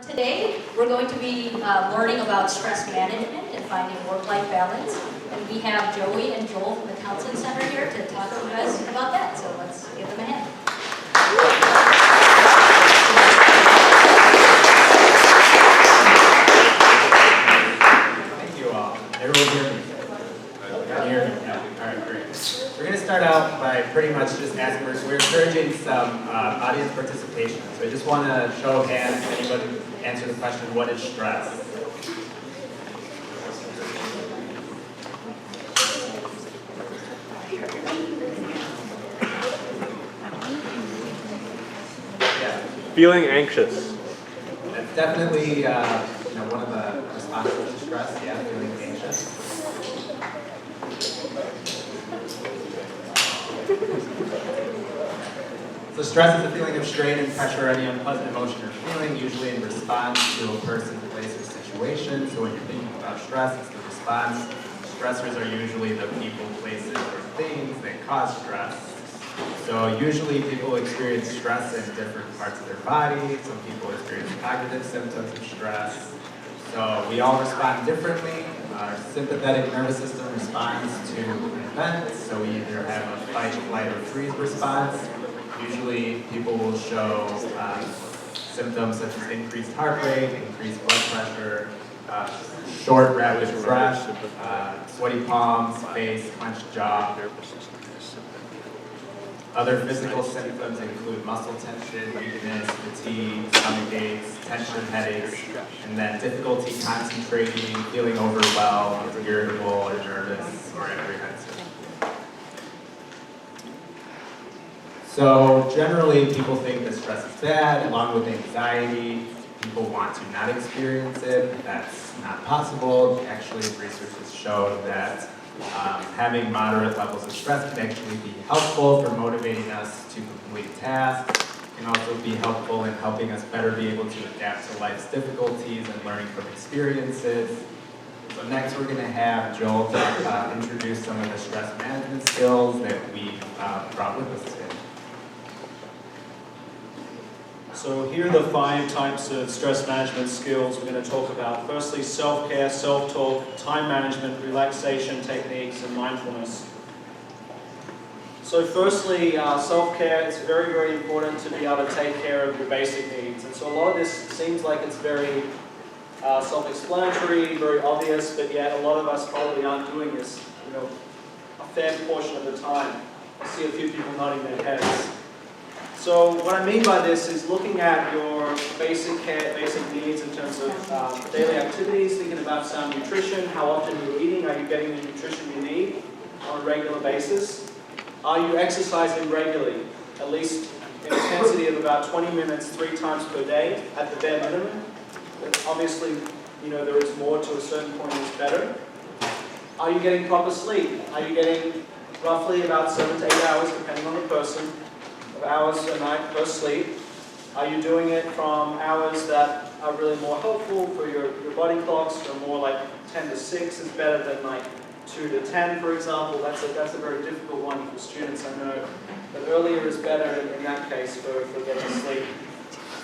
Today, we're going to be learning about stress management and finding work-life balance. And we have Joey and Joel from the Counseling Center here to talk to you guys about that. So let's give them a hand. Thank you all. Everyone hear me? Can you hear me? Yeah. All right, great. We're going to start out by pretty much just asking, we're encouraging some audience participation. So I just want to show of hands, anybody answer the question, what is stress? Yeah. Feeling anxious. That's definitely one of the responses to stress, yeah, feeling anxious. So stress is a feeling of strain and pressure or any unpleasant emotion or feeling, usually in response to a person, place, or situation. So when you're thinking about stress, it's the response. Stressors are usually the people, places, or things that cause stress. So usually people experience stress in different parts of their body. Some people experience cognitive symptoms of stress. So we all respond differently. Our sympathetic nervous system responds to an event. So we either have a fight, flight, or freeze response. Usually people will show symptoms such as increased heart rate, increased blood pressure, short, rapid breath, sweaty palms, face, clenched jaw. Other physical symptoms include muscle tension, weakness, fatigue, stomach aches, tension headaches, and then difficulty concentrating, feeling overwhelmed, irritable, or nervous, or apprehensive. So generally, people think that stress is bad, along with anxiety. People want to not experience it. That's not possible. Actually, research has shown that having moderate levels of stress can actually be helpful for motivating us to complete tasks. It can also be helpful in helping us better be able to adapt to life's difficulties and learning from experiences. So next we're going to have Joel to introduce some of the stress management skills that we brought with us today. So here are the 5 types of stress management skills we're going to talk about. Firstly, self-care, self-talk, time management, relaxation techniques, and mindfulness. So firstly, self-care, it's very, very important to be able to take care of your basic needs. And so a lot of this seems like it's very self-explanatory, very obvious, but yet a lot of us probably aren't doing this, a fair portion of the time. I see a few people nodding their heads. So what I mean by this is looking at your basic needs in terms of daily activities, thinking about sound nutrition, how often you're eating, are you getting the nutrition you need on a regular basis? Are you exercising regularly, at least in intensity of about 20 minutes, 3 times per day at the bare minimum? Obviously, there is more to a certain point that's better. Are you getting proper sleep? Are you getting roughly about 7 to 8 hours, depending on the person, hours a night per sleep? Are you doing it from hours that are really more helpful for your body clocks, or more like 10 to 6 is better than like 2 to 10, for example? That's a very difficult one for students, I know. But earlier is better in that case for getting sleep.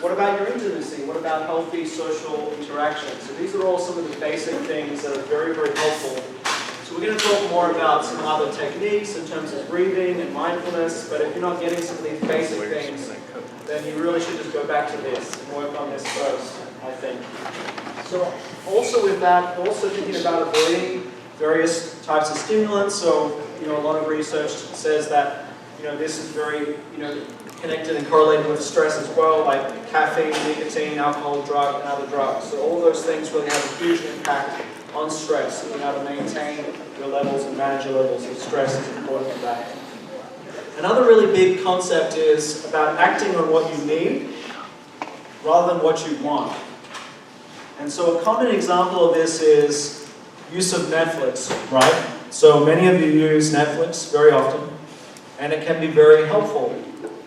What about your intimacy? What about healthy social interaction? So these are all some of the basic things that are very, very helpful. So we're going to talk more about some other techniques in terms of breathing and mindfulness, but if you're not getting some of these basic things, then you really should just go back to this and work on this first, I think. So also with that, also thinking about avoiding various types of stimulants. So, a lot of research says that, this is very, connected and correlated with stress as well, like caffeine, nicotine, alcohol, drug, and other drugs. So all those things really have a huge impact on stress, and how to maintain your levels and manage your levels of stress is important for that. Another really big concept is about acting on what you need rather than what you want. And so a common example of this is use of Netflix, right? So many of you use Netflix very often, and it can be very helpful.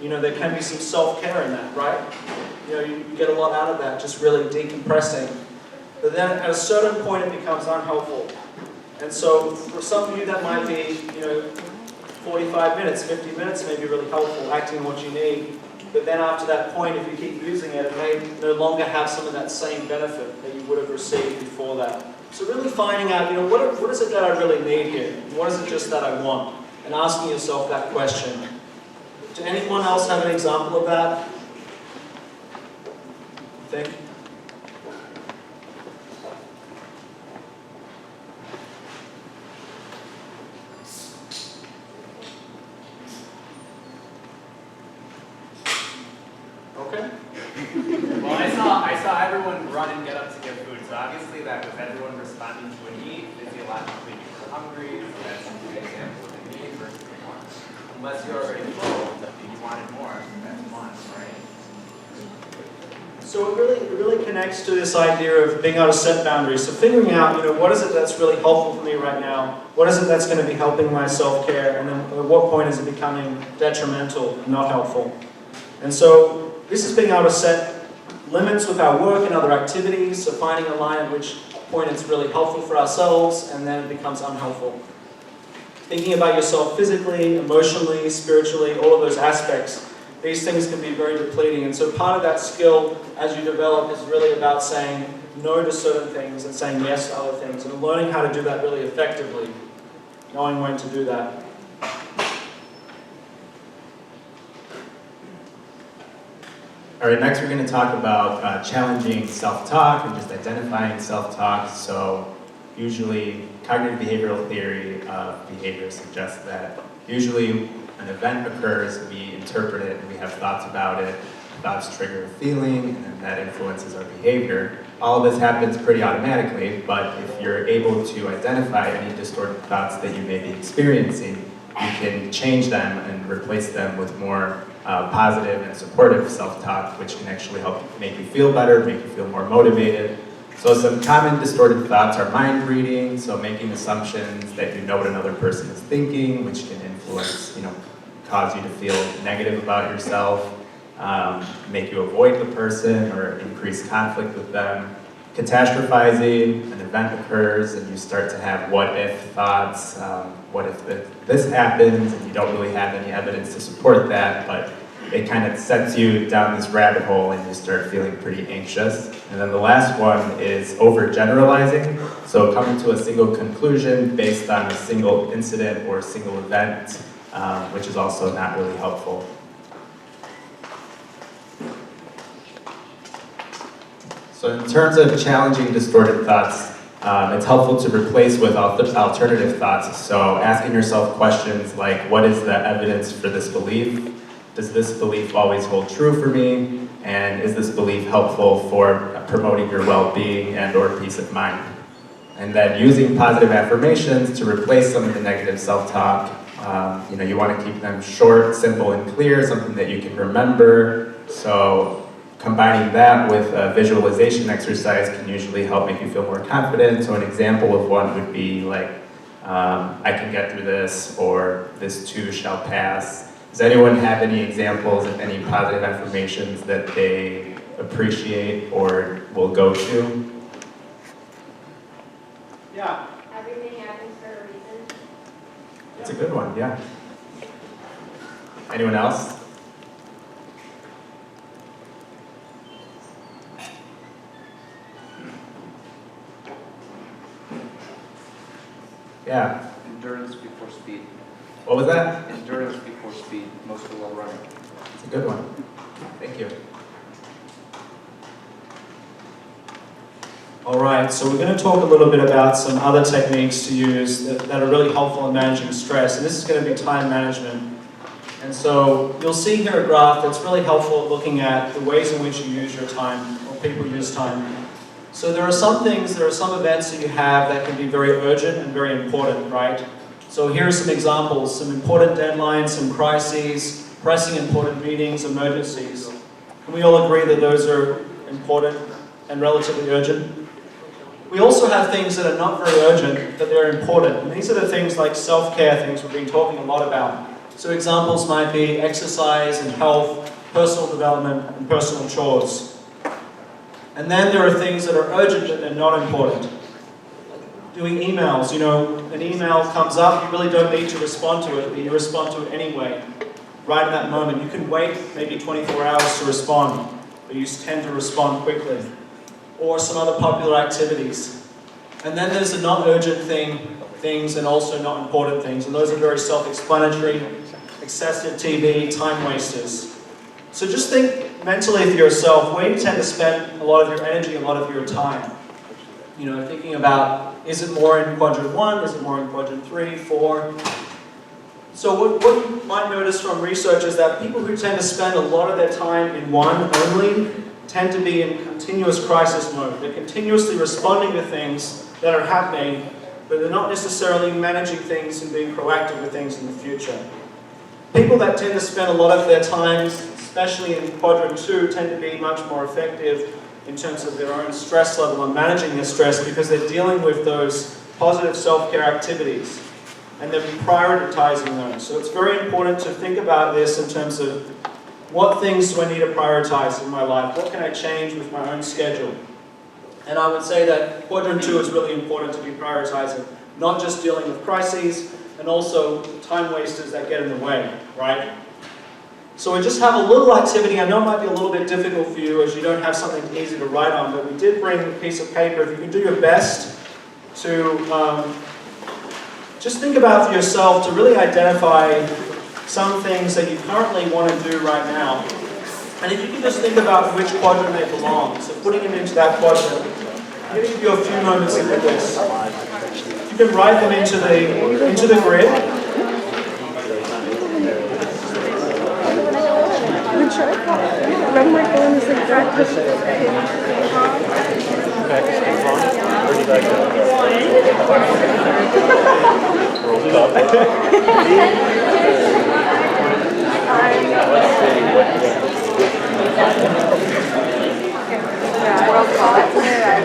There can be some self-care in that, right? You get a lot out of that, just really decompressing. But then at a certain point it becomes unhelpful. And so for some of you that might be, 45 minutes, 50 minutes may be really helpful, acting on what you need. But then after that point, if you keep using it, it may no longer have some of that same benefit that you would have received before that. So really finding out, what is it that I really need here? What is it just that I want? And asking yourself that question. Does anyone else have an example of that? Think? Okay. Well, I saw everyone run and get up to get food, so obviously that was everyone responding to a need. Physiologically, you were hungry, so that's an example of a need versus a want. Unless you're already full, you wanted more, that's want, right? So it really connects to this idea of being able to set boundaries. So figuring out, what is it that's really helpful for me right now? What is it that's going to be helping my self-care? And then at what point is it becoming detrimental, not helpful? And so this is being able to set limits with our work and other activities, so finding a line at which point it's really helpful for ourselves and then it becomes unhelpful. Thinking about yourself physically, emotionally, spiritually, all of those aspects, these things can be very depleting. And so part of that skill as you develop is really about saying no to certain things and saying yes to other things and learning how to do that really effectively, knowing when to do that. All right, next we're going to talk about challenging self-talk and just identifying self-talk. So usually cognitive behavioral theory of behavior suggests that usually an event occurs, we interpret it, and we have thoughts about it. Thoughts trigger a feeling, and then that influences our behavior. All of this happens pretty automatically, but if you're able to identify any distorted thoughts that you may be experiencing, you can change them and replace them with more positive and supportive self-talk, which can actually help make you feel better, make you feel more motivated. So some common distorted thoughts are mind reading, so making assumptions that you know what another person is thinking, which can influence, cause you to feel negative about yourself, make you avoid the person or increase conflict with them. Catastrophizing, an event occurs and you start to have what-if thoughts, what if this happens, and you don't really have any evidence to support that, but it kind of sets you down this rabbit hole and you start feeling pretty anxious. And then the last one is overgeneralizing, so coming to a single conclusion based on a single incident or a single event, which is also not really helpful. So in terms of challenging distorted thoughts, it's helpful to replace with alternative thoughts. So asking yourself questions like, what is the evidence for this belief? Does this belief always hold true for me? And is this belief helpful for promoting your well-being and or peace of mind? And then using positive affirmations to replace some of the negative self-talk. You want to keep them short, simple, and clear, something that you can remember. So combining that with a visualization exercise can usually help make you feel more confident. So an example of one would be like, I can get through this, or this too shall pass. Does anyone have any examples of any positive affirmations that they appreciate or will go to? Yeah. Everything happens for a reason. That's a good one, yeah. Anyone else? Yeah. Endurance before speed. What was that? Endurance before speed, most of all running. It's a good one. Thank you. All right, so we're going to talk a little bit about some other techniques to use that are really helpful in managing stress, and this is going to be time management. And so you'll see here a graph that's really helpful at looking at the ways in which you use your time, or people use time. So there are some things, there are some events that you have that can be very urgent and very important, right? So here are some examples, some important deadlines, some crises, pressing important meetings, emergencies. Can we all agree that those are important and relatively urgent? We also have things that are not very urgent, but they're important. And these are the things like self-care things we've been talking a lot about. So examples might be exercise and health, personal development, and personal chores. And then there are things that are urgent but they're not important. Doing emails, you know, an email comes up, you really don't need to respond to it, but you respond to it anyway, right in that moment. You can wait maybe 24 hours to respond, but you tend to respond quickly. Or some other popular activities. And then there's the not urgent things and also not important things, and those are very self-explanatory. Excessive TV, time wasters. So just think mentally for yourself, where you tend to spend a lot of your energy, a lot of your time. You know, thinking about, is it more in quadrant 1, is it more in quadrant 3, 4? So what you might notice from research is that people who tend to spend a lot of their time in 1 only tend to be in continuous crisis mode. They're continuously responding to things that are happening, but they're not necessarily managing things and being proactive with things in the future. People that tend to spend a lot of their time, especially in quadrant 2, tend to be much more effective in terms of their own stress level and managing their stress because they're dealing with those positive self-care activities and they're prioritizing those. So it's very important to think about this in terms of what things do I need to prioritize in my life? What can I change with my own schedule? And I would say that quadrant 2 is really important to be prioritizing, not just dealing with crises, and also time wasters that get in the way, right? So we just have a little activity. I know it might be a little bit difficult for you as you don't have something easy to write on, but we did bring a piece of paper. If you can do your best to just think about for yourself to really identify some things that you currently want to do right now. And if you can just think about which quadrant they belong, so putting them into that quadrant, I'm going to give you a few moments to do this. You can write them into the grid.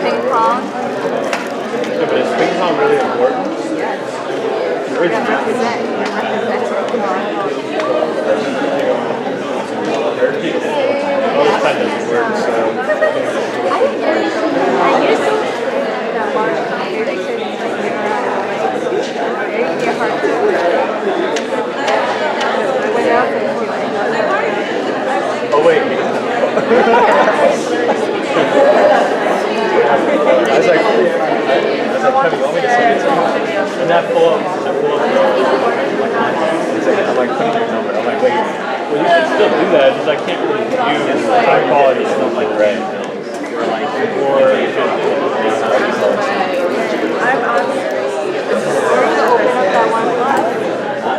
Ping pong. Yeah, but is ping pong really important? Most of the time doesn't work, so. I used to that large computer because it's like very hard to without it. Oh, wait. I was like, Kevin, you want me to send it to you? And that pull up, I'm like, putting your number. I'm like, wait, well, you should still do that. Just I can't really view high quality stuff like that. Or you should I'm on. Or you can open up that one book.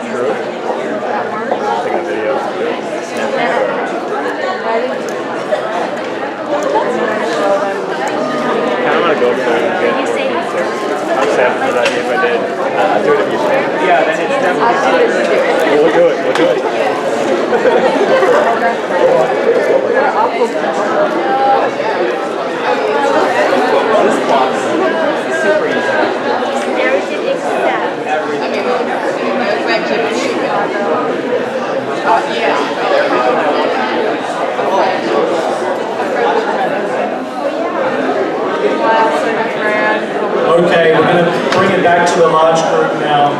True. That works. Take a video. I'm gonna go for it and get it. I'm sad for that if I did. I'll do it if you say. Yeah, then it's definitely. We'll do it. We'll do it. This box is super easy. Everything except. Okay, we're going to bring it back to a large group now.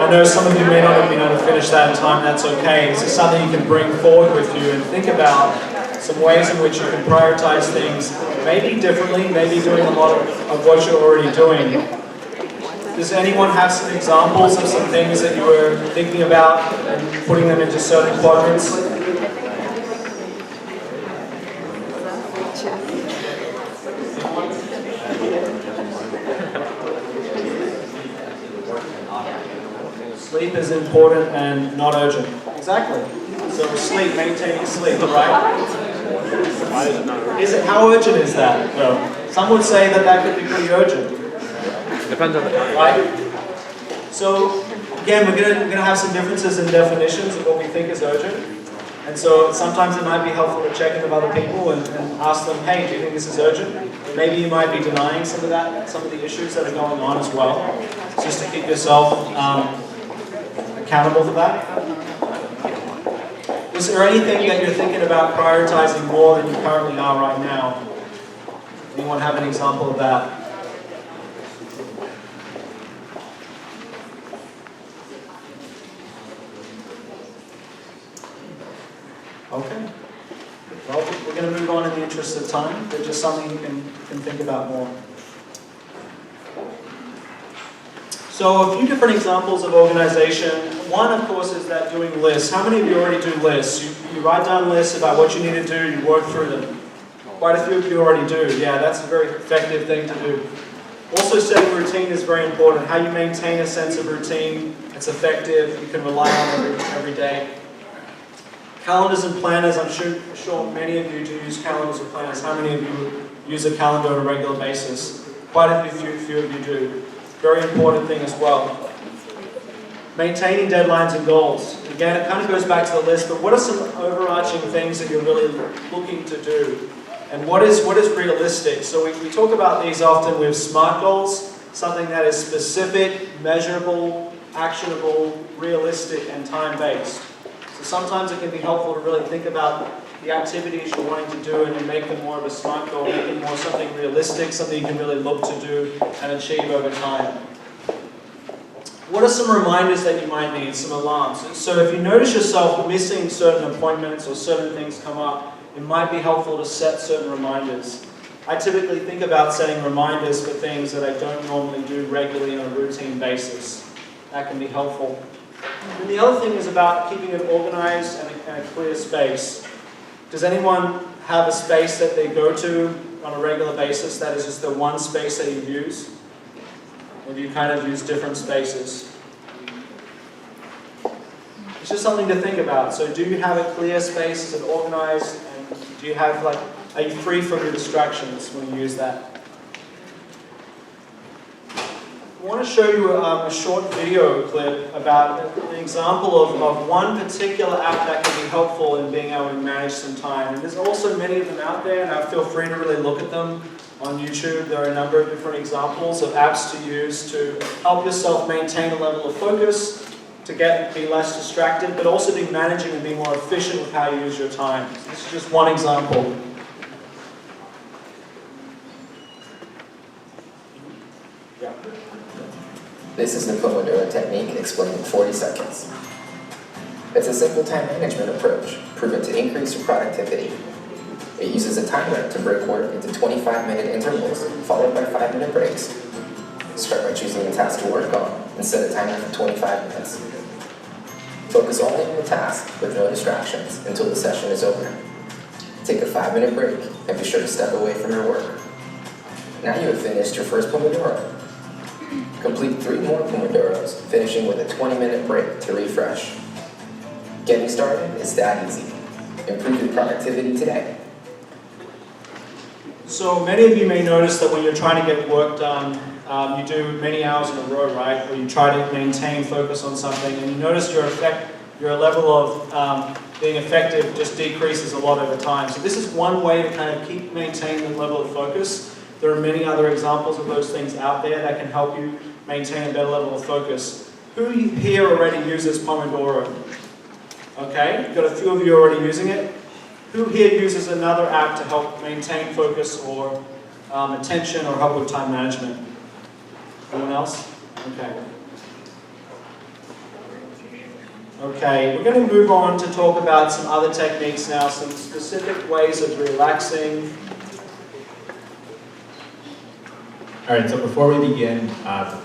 I know some of you may not have been able to finish that in time, that's okay. This is something you can bring forward with you and think about some ways in which you can prioritize things, maybe differently, maybe doing a lot of what you're already doing. Does anyone have some examples of some things that you were thinking about and putting them into certain quadrants? Sleep is important and not urgent. Exactly. So sleep, maintaining sleep, right? Why is it not urgent? Is it, how urgent is that, though? Some would say that that could be pretty urgent. Depends on the time. Right? So, again, we're gonna have some differences in definitions of what we think is urgent. And so sometimes it might be helpful to check in with other people and ask them, hey, do you think this is urgent? Maybe you might be denying some of that, some of the issues that are going on as well, just to keep yourself accountable for that. Is there anything that you're thinking about prioritizing more than you currently are right now? Anyone have an example of that? Okay. Well, we're going to move on in the interest of time, but just something you can think about more. So a few different examples of organization. One, of course, is that doing lists. How many of you already do lists? You write down lists about what you need to do, you work through them. Quite a few of you already do. Yeah, that's a very effective thing to do. Also, setting routine is very important. How you maintain a sense of routine, it's effective, you can rely on it every day. Calendars and planners, I'm sure many of you do use calendars and planners. How many of you use a calendar on a regular basis? Quite a few of you do. Very important thing as well. Maintaining deadlines and goals. Again, it kind of goes back to the list, but what are some overarching things that you're really looking to do? And what is realistic? So we talk about these often with SMART goals, something that is specific, measurable, actionable, realistic, and time-based. So sometimes it can be helpful to really think about the activities you're wanting to do and make them more of a SMART goal, make them more something realistic, something you can really look to do and achieve over time. What are some reminders that you might need, some alarms? So if you notice yourself missing certain appointments or certain things come up, it might be helpful to set certain reminders. I typically think about setting reminders for things that I don't normally do regularly on a routine basis. That can be helpful. And the other thing is about keeping it organized and a clear space. Does anyone have a space that they go to on a regular basis that is just the one space that you use? Or do you kind of use different spaces? It's just something to think about. So do you have a clear space? Is it organized? And do you have are you free from your distractions when you use that? I want to show you a short video clip about an example of one particular app that can be helpful in being able to manage some time. And there's also many of them out there, and I feel free to really look at them on YouTube. There are a number of different examples of apps to use to help yourself maintain a level of focus, to be less distracted, but also be managing and be more efficient with how you use your time. So this is just one example. Yeah. This is the Pomodoro technique explained in 40 seconds. It's a simple time management approach proven to increase your productivity. It uses a timer to break work into 25-minute intervals, followed by 5-minute breaks. Start by choosing a task to work on and set a timer for 25 minutes. Focus only on the task with no distractions until the session is over. Take a 5-minute break and be sure to step away from your work. Now you have finished your first Pomodoro. Complete 3 more Pomodoros, finishing with a 20-minute break to refresh. Getting started is that easy. Improve your productivity today. So many of you may notice that when you're trying to get work done, you do many hours in a row, right? Where you try to maintain focus on something, and you notice your level of being effective just decreases a lot over time. So this is one way to kind of maintain the level of focus. There are many other examples of those things out there that can help you maintain a better level of focus. Who here already uses Pomodoro? Okay, you've got a few of you already using it. Who here uses another app to help maintain focus or attention or help with time management? Anyone else? Okay. Okay, we're going to move on to talk about some other techniques now, some specific ways of relaxing. All right, so before we begin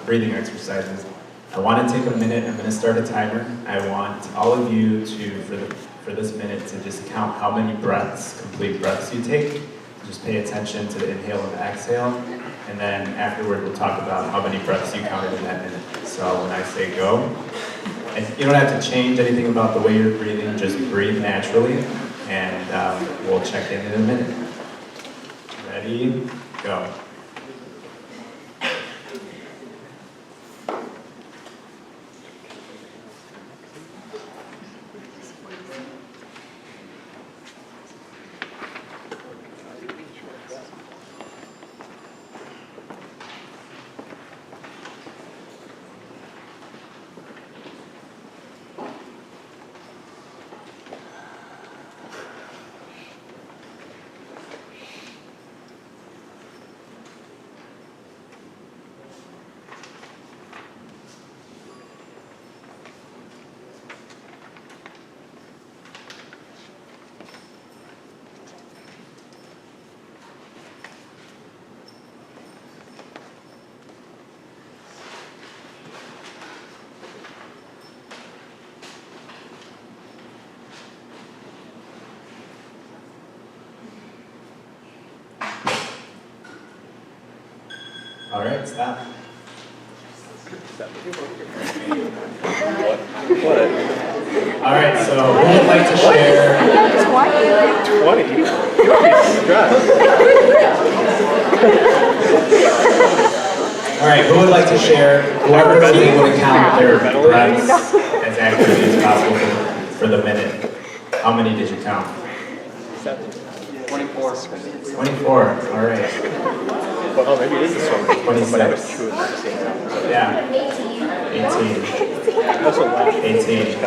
breathing exercises, I want to take a minute. I'm going to start a timer. I want all of you to, for this minute, to just count how many breaths, complete breaths you take. Just pay attention to the inhale and the exhale. And then afterward, we'll talk about how many breaths you counted in that minute. So when I say go, and you don't have to change anything about the way you're breathing, just breathe naturally. And we'll check in a minute. Ready, go. All right, stop. All right, so who would like to share? 20? You'll be stressed. All right, who would like to share? Whoever is able to count their breaths as accurately as possible for the minute. How many did you count? 24. 24. All right. Oh, maybe it is this one. 26. But I was chewing at the same time. So Yeah. 18. that's a lot. 18.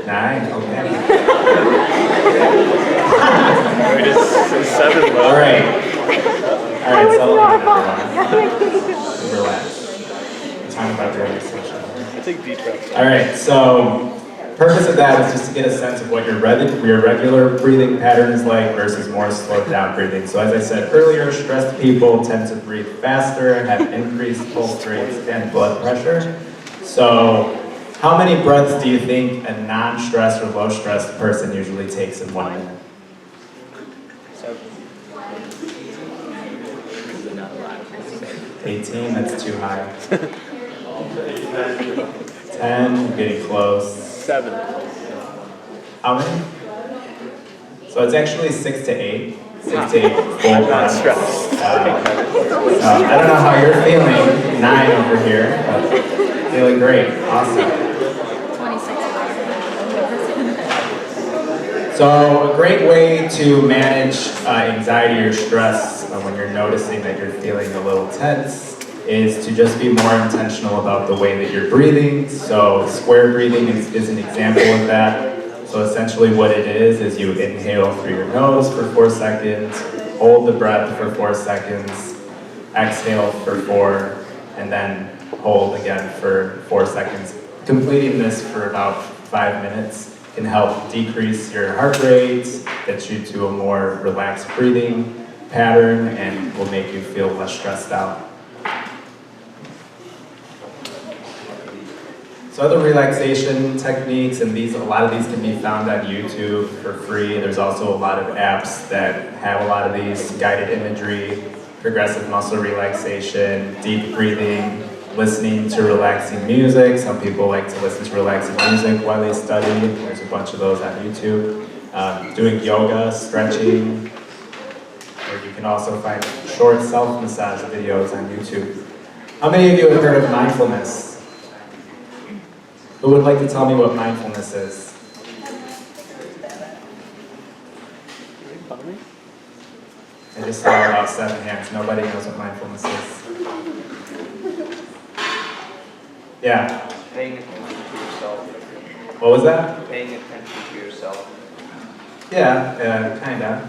9. Okay. Wait, it's 7 low. All right. All right. Settle down, everyone. Relax. We're talking about the relaxation. I take deep breaths. All right. So, purpose of that is just to get a sense of what your regular breathing pattern is like versus more slowed down breathing. So, as I said earlier, stressed people tend to breathe faster, have increased pulse rates and blood pressure. So, how many breaths do you think a non-stressed or low-stressed person usually takes in 1 minute? 18, that's too high. 10, getting close. 7. How many? So it's actually 6 to 8. 6 to 8 full Not breaths. stressed. I don't know how you're feeling. 9 over here, but feeling great. Awesome. 26. So a great way to manage anxiety or stress when you're noticing that you're feeling a little tense is to just be more intentional about the way that you're breathing. So square breathing is an example of that. So essentially what it is you inhale through your nose for 4 seconds, hold the breath for 4 seconds, exhale for 4, and then hold again for 4 seconds. Completing this for about 5 minutes can help decrease your heart rate, get you to a more relaxed breathing pattern, and will make you feel less stressed out. So other relaxation techniques, and a lot of these can be found on YouTube for free. There's also a lot of apps that have a lot of these guided imagery, progressive muscle relaxation, deep breathing, listening to relaxing music. Some people like to listen to relaxing music while they study. There's a bunch of those on YouTube. Doing yoga, stretching, or you can also find short self-massage videos on YouTube. How many of you have heard of mindfulness? Who would like to tell me what mindfulness is? I just saw about 7 hands. Nobody knows what mindfulness is. Yeah. Paying attention to yourself. What was that? Paying attention to yourself. Yeah, kinda.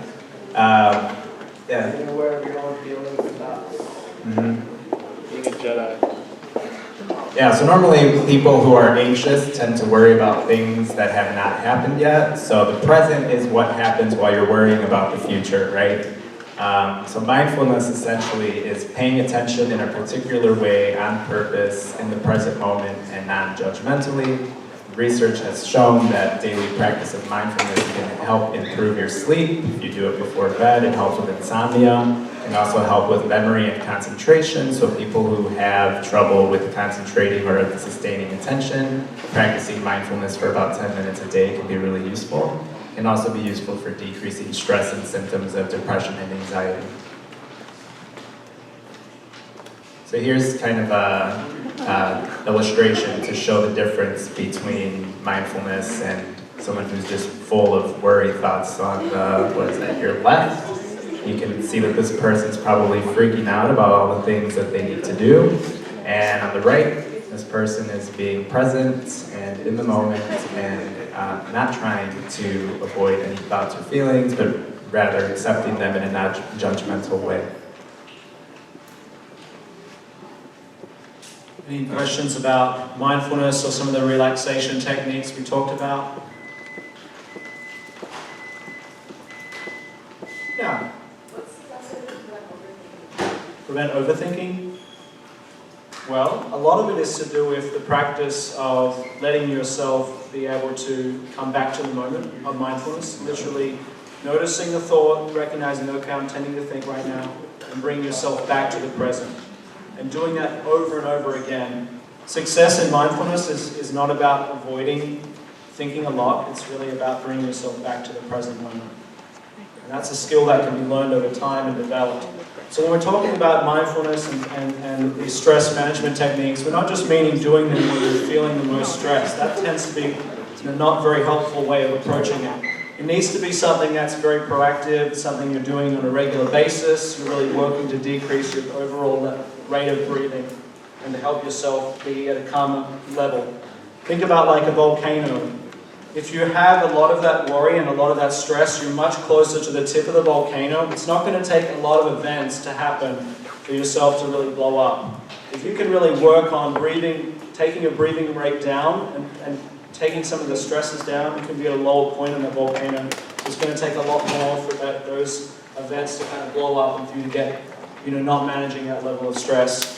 Yeah. Being aware of your own feelings and thoughts. Mhm. Being a Jedi. Yeah, so normally people who are anxious tend to worry about things that have not happened yet. So the present is what happens while you're worrying about the future, right? So mindfulness essentially is paying attention in a particular way on purpose in the present moment and non-judgmentally. Research has shown that daily practice of mindfulness can help improve your sleep. If you do it before bed, it helps with insomnia. It can also help with memory and concentration. So people who have trouble with concentrating or sustaining attention, practicing mindfulness for about 10 minutes a day can be really useful. It can also be useful for decreasing stress and symptoms of depression and anxiety. So here's kind of a illustration to show the difference between mindfulness and someone who's just full of worry thoughts. On your left, you can see that this person's probably freaking out about all the things that they need to do. And on the right, this person is being present and in the moment and not trying to avoid any thoughts or feelings, but rather accepting them in a non-judgmental way. Any questions about mindfulness or some of the relaxation techniques we talked about? Yeah. Prevent overthinking? Well, a lot of it is to do with the practice of letting yourself be able to come back to the moment of mindfulness, literally noticing the thought, recognizing, okay, I'm tending to think right now, and bring yourself back to the present. and doing that over and over again. Success in mindfulness is not about avoiding thinking a lot, it's really about bringing yourself back to the present moment. And that's a skill that can be learned over time and developed. So when we're talking about mindfulness and these stress management techniques, we're not just meaning doing them when you're feeling the most stress. That tends to be a not very helpful way of approaching it. It needs to be something that's very proactive, something you're doing on a regular basis. You're really working to decrease your overall rate of breathing and to help yourself be at a calmer level. Think about like a volcano. If you have a lot of that worry and a lot of that stress, you're much closer to the tip of the volcano. It's not going to take a lot of events to happen for yourself to really blow up. If you can really work on breathing, taking a breathing rate down and taking some of the stresses down, you can be at a lower point in the volcano. It's going to take a lot more for those events to kind of blow up and for you to get, not managing that level of stress.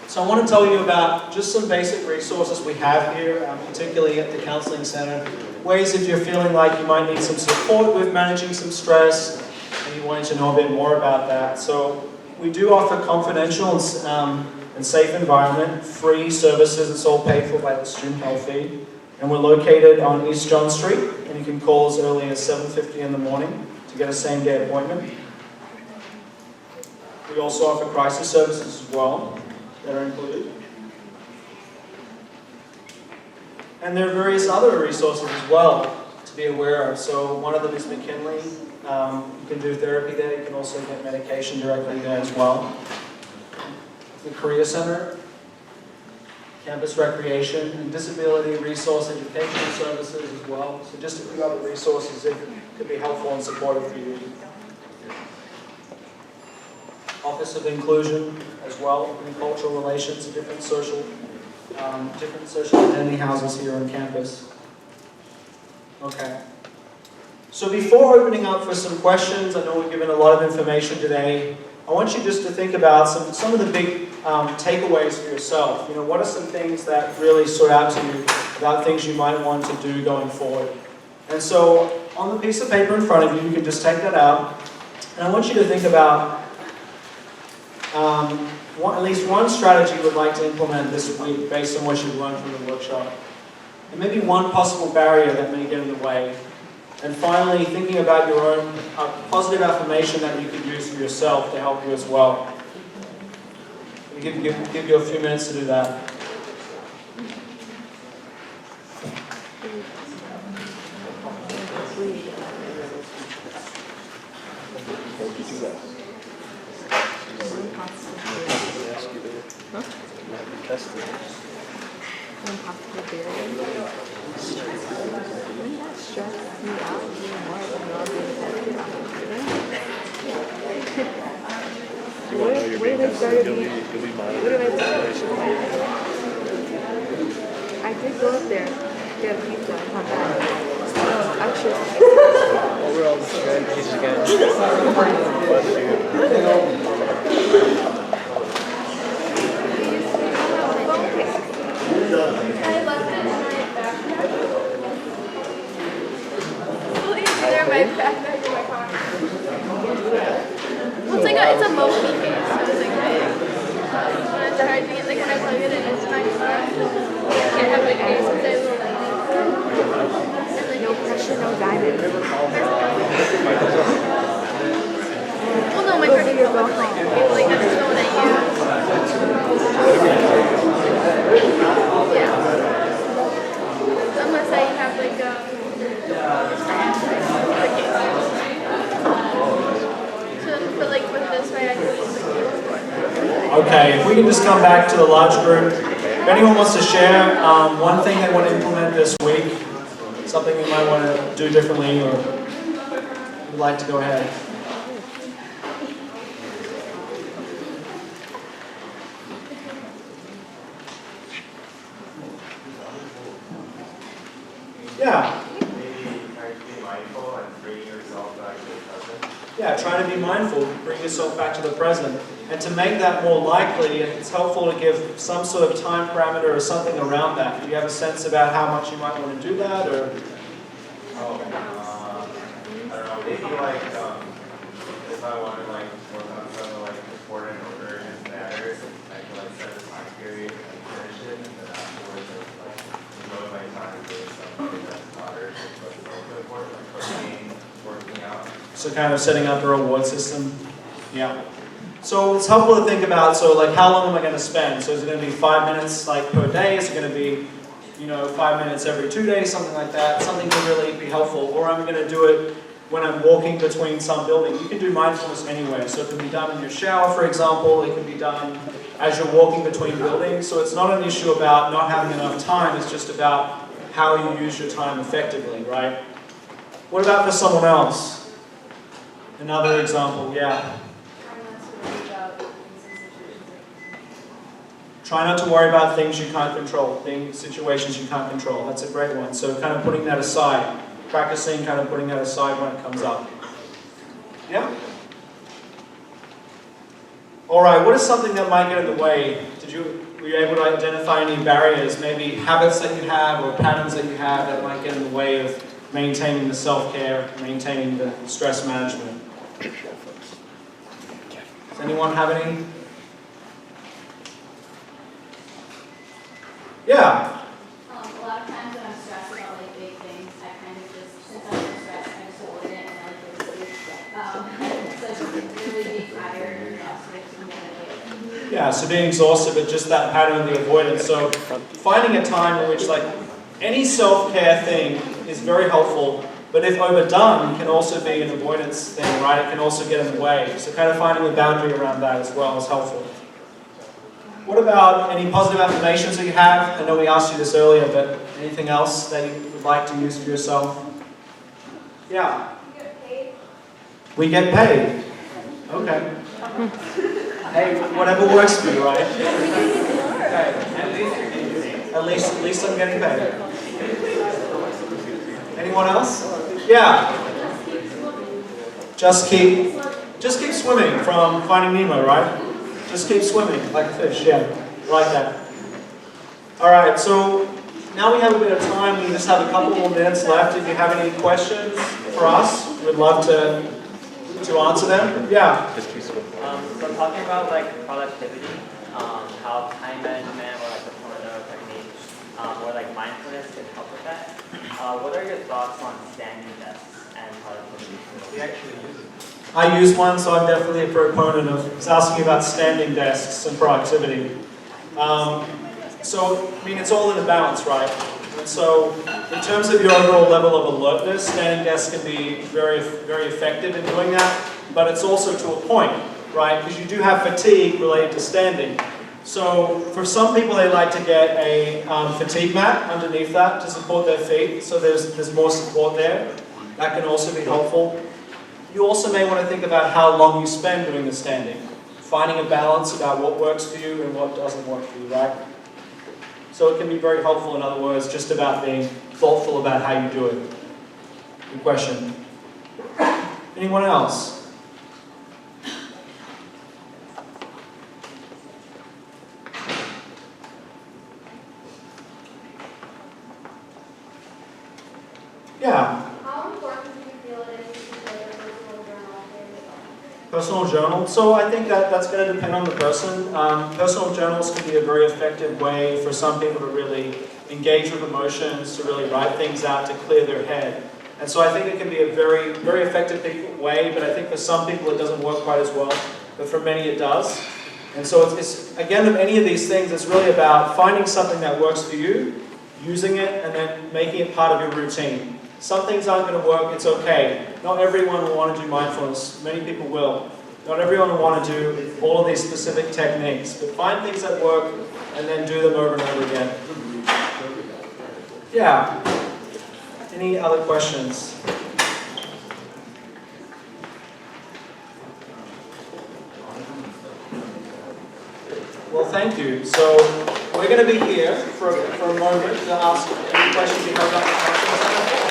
So I want to tell you about just some basic resources we have here, particularly at the Counseling Center. Ways if you're feeling like you might need some support with managing some stress and you wanted to know a bit more about that. So we do offer confidential and safe environment, free services. It's all paid for by the student health fee. And we're located on East John Street, and you can call as early as 7:50 in the morning to get a same-day appointment. We also offer crisis services as well that are included. And there are various other resources as well to be aware of. So one of them is McKinley. You can do therapy there. You can also get medication directly there as well. The Career Center, campus recreation, and disability resource educational services as well. So just a few other resources that could be helpful and supportive for you. Office of Inclusion as well, and cultural relations, different social identity houses here on campus. Okay. So before opening up for some questions, I know we've given a lot of information today. I want you just to think about some of the big takeaways for yourself. What are some things that really stood out to you about things you might want to do going forward? And so on the piece of paper in front of you, you can just take that out. And I want you to think about at least one strategy you would like to implement this week based on what you've learned from the workshop. And maybe one possible barrier that may get in the way. And finally, thinking about your own positive affirmation that you could use for yourself to help you as well. I'll give you a few minutes to do that. I did go up there, get a pizza, and come back. No, actually. We're all strategies again. I left it in my backpack. Well, it's either my backpack or my car. Well, it's a mochi case, so it's like big. When I started doing it, when I plug it in, it's my car. I can't have the case because I will no pressure, no diamond. Well, no, my partner is like that's the one I use. Yeah. Unless I have like but like with this way, I can use the case. Okay, if we can just come back to the large group. If anyone wants to share one thing they want to implement this week, something you might want to do differently, or would like to go ahead. Yeah. Maybe try to be mindful and bring yourself back to the present. Yeah, try to be mindful, bring yourself back to the present. And to make that more likely, it's helpful to give some sort of time parameter or something around that. Do you have a sense about how much you might want to do that, or? I don't know, maybe like, if I want to like work on some like important or urgent matters, I can So kind of setting up a reward system. Yeah. So it's helpful to think about, so like how long am I going to spend? So is it going to be 5 minutes like per day? Is it going to be, 5 minutes every 2 days, something like that? Something to really be helpful. Or I'm going to do it when I'm walking between some buildings. You can do mindfulness anywhere. So it can be done in your shower, for example. It can be done as you're walking between buildings. So it's not an issue about not having enough time. It's just about how you use your time effectively, right? What about for someone else? Another example, yeah. Try not to worry about things you can't control, situations you can't control. That's a great one. So kind of putting that aside. Practicing kind of putting that aside when it comes up. Yeah? Alright, what is something that might get in the way? Were you able to identify any barriers, maybe habits that you have or patterns that you have that might get in the way of maintaining the self-care, maintaining the stress management? Does anyone have any? Yeah. A lot of times when I'm stressed about like big things, I kind of just, since I'm stressed, I just avoid it and I like go to sleep. So just really being tired and exhausted and then Yeah, so being exhausted, but just that pattern of the avoidance. So finding a time in which like any self-care thing is very helpful, but if overdone, can also be an avoidance thing, right? It can also get in the way. So kind of finding a boundary around that as well is helpful. What about any positive affirmations that you have? I know we asked you this earlier, but anything else that you would like to use for yourself? Yeah. We get paid. Okay. Hey, whatever works for you, right? Okay. At least I'm getting paid. Anyone else? Yeah. Just keep swimming from Finding Nemo, right? Just keep swimming like a fish, yeah. Like that. Alright, so now we have a bit of time. We just have a couple more minutes left. If you have any questions for us, we'd love to answer them. Yeah. So talking about like productivity, how time management or like the Pomodoro technique or like mindfulness can help with that. What are your thoughts on standing desks and productivity? We actually use it. I use one, so I'm definitely a proponent of asking about standing desks and productivity. So, I mean, it's all in a balance, right? And so, in terms of your overall level of alertness, standing desks can be very, very effective in doing that, but it's also to a point, right? Because you do have fatigue related to standing. So, for some people, they like to get a fatigue mat underneath that to support their feet, so there's more support there. That can also be helpful. You also may want to think about how long you spend doing the standing. Finding a balance about what works for you and what doesn't work for you, right? So it can be very helpful, in other words, just about being thoughtful about how you do it. Good question. Anyone else? Yeah. How important do you feel it is to keep a personal journal? Personal journal. So I think that's going to depend on the person. Personal journals can be a very effective way for some people to really engage with emotions, to really write things out, to clear their head. And so I think it can be a very, very effective way, but I think for some people it doesn't work quite as well, but for many it does. And so it's again, of any of these things, it's really about finding something that works for you, using it, and then making it part of your routine. Some things aren't going to work, it's okay. Not everyone will want to do mindfulness. Many people will. Not everyone will want to do all of these specific techniques, but find things that work and then do them over and over again. Yeah. Any other questions? Well, thank you. So we're going to be here for a moment to ask any questions you have about the Counseling Center.